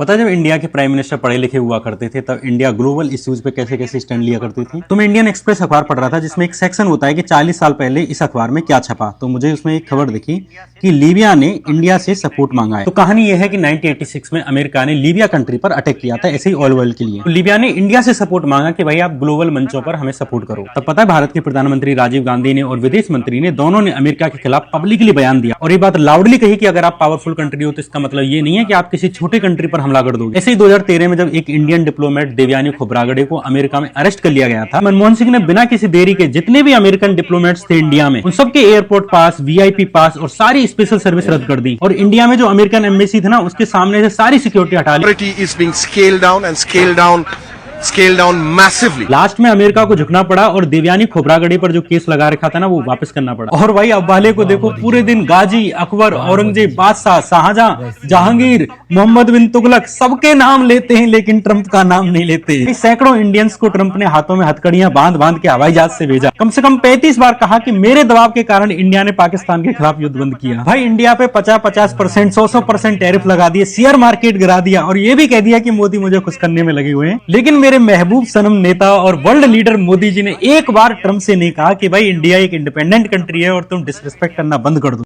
पता है जब इंडिया के प्राइम मिनिस्टर पढ़े लिखे हुआ करते थे तब इंडिया ग्लोबल इश्यूज पे कैसे कैसे स्टैंड लिया करती थी। तो मैं इंडियन एक्सप्रेस अखबार पढ़ रहा था जिसमें एक सेक्शन होता है कि 40 साल पहले इस अखबार में क्या छपा। तो मुझे उसमें एक खबर दिखी कि लीबिया ने इंडिया से सपोर्ट मांगा है। तो कहानी यह है कि 1986 में अमेरिका ने लीबिया कंट्री पर अटैक किया था, ऐसे ही ऑयल वर्ल्ड के लिए। तो लीबिया ने इंडिया से सपोर्ट मांगा कि भाई आप ग्लोबल मंचों पर हमें सपोर्ट करो। तब पता है भारत के प्रधानमंत्री राजीव गांधी ने और विदेश मंत्री ने दोनों ने अमेरिका के खिलाफ पब्लिकली बयान दिया और ये बात लाउडली कही कि अगर आप पावरफुल कंट्री हो तो इसका मतलब ये नहीं है कि आप किसी छोटे कंट्री पर हमला कर दोगे। ऐसे ही 2013 में जब एक इंडियन डिप्लोमेट देवयानी खोब्रागडे को अमेरिका में अरेस्ट कर लिया गया था, मनमोहन सिंह ने बिना किसी देरी के जितने भी अमेरिकन डिप्लोमेट्स थे इंडिया में उन सबके एयरपोर्ट पास, वीआईपी पास और सारी स्पेशल सर्विस रद्द कर दी और इंडिया में जो अमेरिकन एम्बेसी थे ना उसके सामने से सारी सिक्योरिटी हटा ली। Scale down massively. लास्ट में अमेरिका को झुकना पड़ा और देवयानी खोब्रागडे पर जो केस लगा रखा था ना वो वापस करना पड़ा। और भाई अब वाले को देखो, पूरे दिन गाजी, अकबर, औरंगजेब, बादशाह, शाहजहां, जहांगीर, मोहम्मद बिन तुगलक सबके नाम लेते हैं लेकिन ट्रंप का नाम नहीं लेते। सैकड़ों इंडियंस को ट्रंप ने हाथों में हथकड़ियां बांध बांध के हवाई जहाज से भेजा। कम से कम 35 बार कहा कि मेरे दबाव के कारण इंडिया ने पाकिस्तान के खिलाफ युद्ध बंद किया। भाई इंडिया पे 50-50%, 100% टैरिफ लगा दिए, शेयर मार्केट गिरा दिया और ये भी कह दिया कि मोदी मुझे खुश करने में लगे हुए हैं। लेकिन मेरे महबूब सनम नेता और वर्ल्ड लीडर मोदी जी ने एक बार ट्रंप से नहीं कहा कि भाई इंडिया एक इंडिपेंडेंट कंट्री है और तुम डिसरिस्पेक्ट करना बंद कर दो।